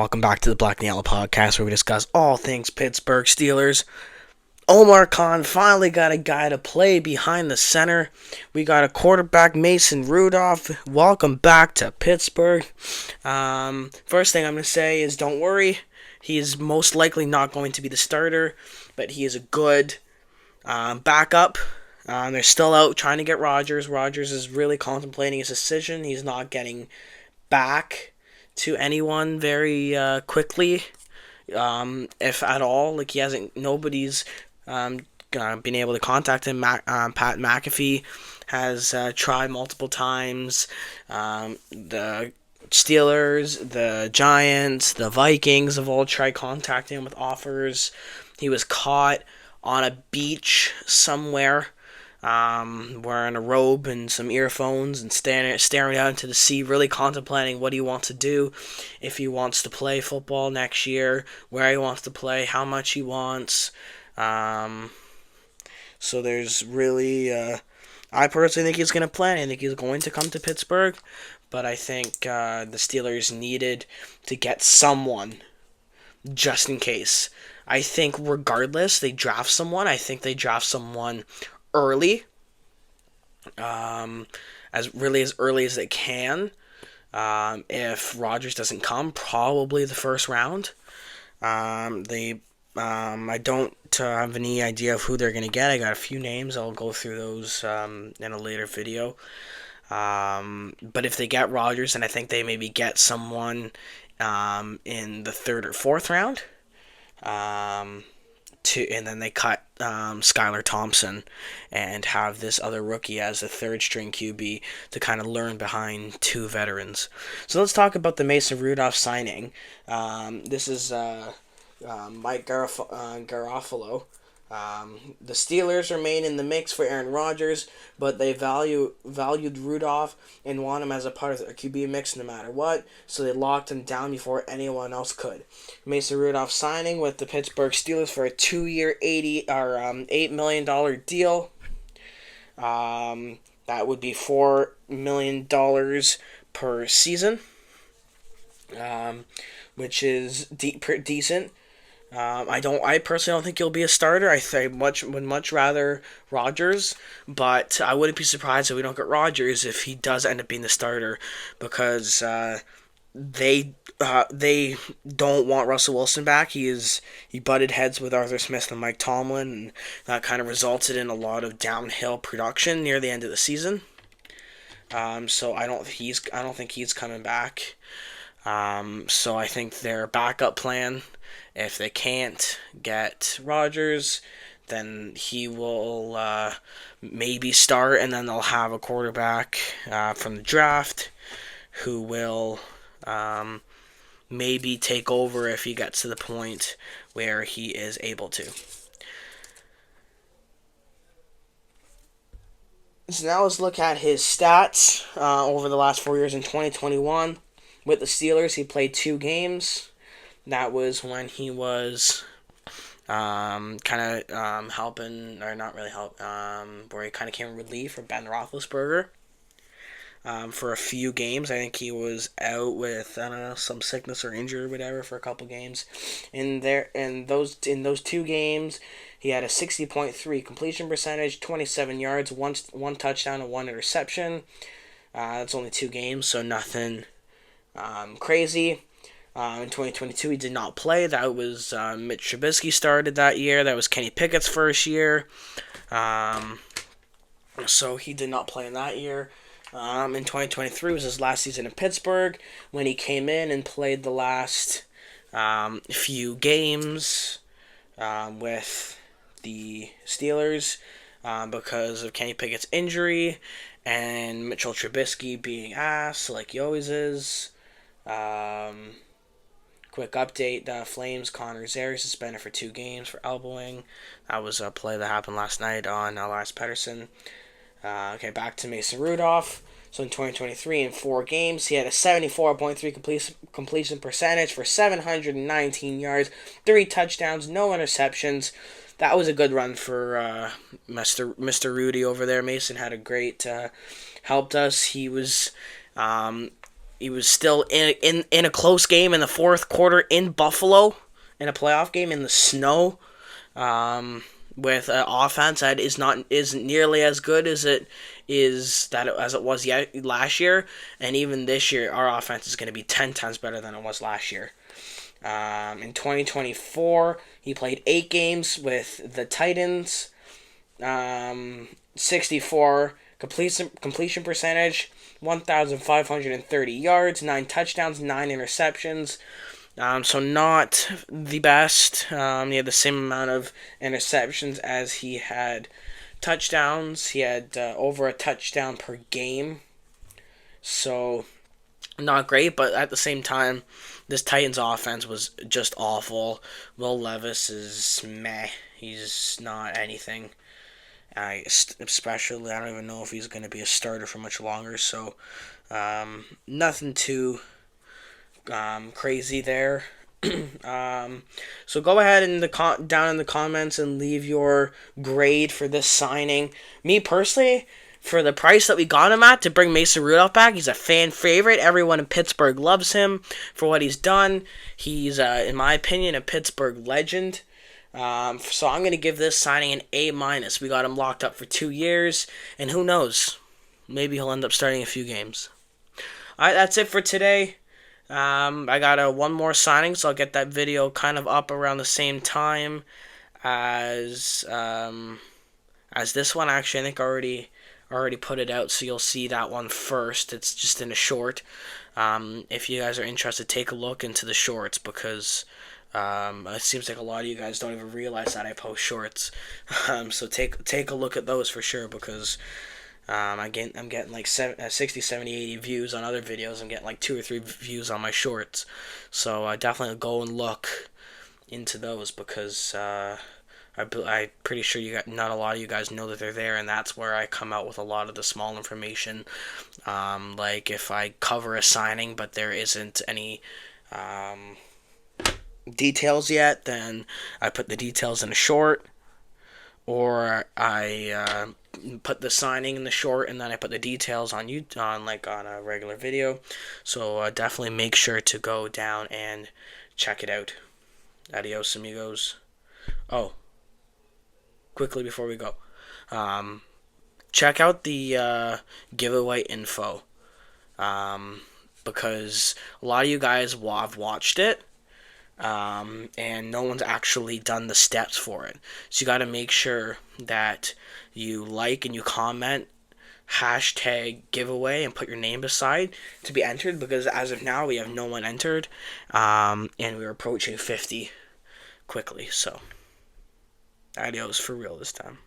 welcome back to the Black and Yellow Podcast, where we discuss all things Pittsburgh Steelers. Omar Khan finally got a guy to play behind the center. We got a quarterback, Mason Rudolph. Welcome back to Pittsburgh. First thing I'm going to say is don't worry. He is most likely not going to be the starter, but he is a good backup. They're still out trying to get Rodgers. Rodgers is really contemplating his decision. He's not getting back to anyone very quickly, if at all. Like, he hasn't, nobody's been able to contact him. Pat McAfee has tried multiple times. The Steelers, the Giants, the Vikings have all tried contacting him with offers. He was caught on a beach somewhere, wearing a robe and some earphones and staring out into the sea, really contemplating what he wants to do, if he wants to play football next year, where he wants to play, how much he wants. So there's really, I personally think he's going to play. I think he's going to come to Pittsburgh, but I think the Steelers needed to get someone just in case. I think regardless, they draft someone. I think they draft someone early, as early as they can. If Rodgers doesn't come, probably the first round. I don't have any idea of who they're gonna get. I got a few names. I'll go through those in a later video. But if they get Rodgers, then I think they maybe get someone in the third or fourth round. And then they cut Skylar Thompson and have this other rookie as a third string QB to kind of learn behind two veterans. So let's talk about the Mason Rudolph signing. This is Mike Garofalo. The Steelers remain in the mix for Aaron Rodgers, but they valued Rudolph and want him as a part of their QB mix no matter what, so they locked him down before anyone else could. Mason Rudolph signing with the Pittsburgh Steelers for a 2-year, $8 million deal. That would be $4 million per season, which is decent. I personally don't think he'll be a starter. Would much rather Rodgers, but I wouldn't be surprised if we don't get Rodgers if he does end up being the starter, because they don't want Russell Wilson back. He butted heads with Arthur Smith and Mike Tomlin, and that kind of resulted in a lot of downhill production near the end of the season. So I don't think he's coming back. So I think their backup plan, if they can't get Rodgers, then he will maybe start, and then they'll have a quarterback from the draft who will maybe take over if he gets to the point where he is able to. So now let's look at his stats over the last 4 years. In 2021, with the Steelers, he played 2 games. That was when he was helping, or not really where he kind of came in relief for Ben Roethlisberger for a few games. I think he was out with, I don't know, some sickness or injury or whatever for a couple games. In those 2 games, he had a 60.3 completion percentage, 27 yards, one touchdown, and 1 interception. That's only 2 games, so nothing crazy. In 2022, he did not play. That was Mitch Trubisky started that year. That was Kenny Pickett's first year. So he did not play in that year. In 2023 was his last season in Pittsburgh, when he came in and played the last few games with the Steelers because of Kenny Pickett's injury and Mitchell Trubisky being ass like he always is. Quick update, the Flames, Connor Zary suspended for 2 games for elbowing. That was a play that happened last night on Elias Pettersson. Okay, back to Mason Rudolph. So in 2023, in 4 games, he had a 74.3 completion percentage for 719 yards, 3 touchdowns, no interceptions. That was a good run for Mr. Rudy over there. Mason had a great, helped us. He was He was still in a close game in the fourth quarter in Buffalo in a playoff game in the snow. With an offense that isn't nearly as good as it was last year, and even this year, our offense is going to be 10 times better than it was last year. In 2024, he played 8 games with the Titans. 64 completion percentage, 1,530 yards, 9 touchdowns, 9 interceptions. So not the best. He had the same amount of interceptions as he had touchdowns. He had over a touchdown per game. So not great, but at the same time, this Titans offense was just awful. Will Levis is meh. He's not anything. Especially, I don't even know if he's going to be a starter for much longer. So nothing too crazy there. So go ahead down in the comments and leave your grade for this signing. Me personally, for the price that we got him at to bring Mason Rudolph back, he's a fan favorite. Everyone in Pittsburgh loves him for what he's done. He's, in my opinion, a Pittsburgh legend. So I'm going to give this signing an A-. We got him locked up for 2 years, and who knows? Maybe he'll end up starting a few games. Alright, that's it for today. I got one more signing, so I'll get that video kind of up around the same time as this one. Actually, I think I already put it out, so you'll see that one first. It's just in a short. If you guys are interested, take a look into the shorts, because it seems like a lot of you guys don't even realize that I post shorts. So take a look at those for sure, because I'm getting like 60, 70, 80 views on other videos. I'm getting like 2 or 3 views on my shorts. So definitely go and look into those, because I'm pretty sure not a lot of you guys know that they're there, and that's where I come out with a lot of the small information. Like if I cover a signing but there isn't any details yet, then I put the details in a short, or I put the signing in the short and then I put the details on a regular video. So definitely make sure to go down and check it out. Adios, amigos. Oh, quickly before we go, check out the giveaway info, because a lot of you guys have watched it, and no one's actually done the steps for it. So you got to make sure that you like and you comment #giveaway and put your name beside to be entered, because as of now we have no one entered, and we're approaching 50 quickly. So adios for real this time.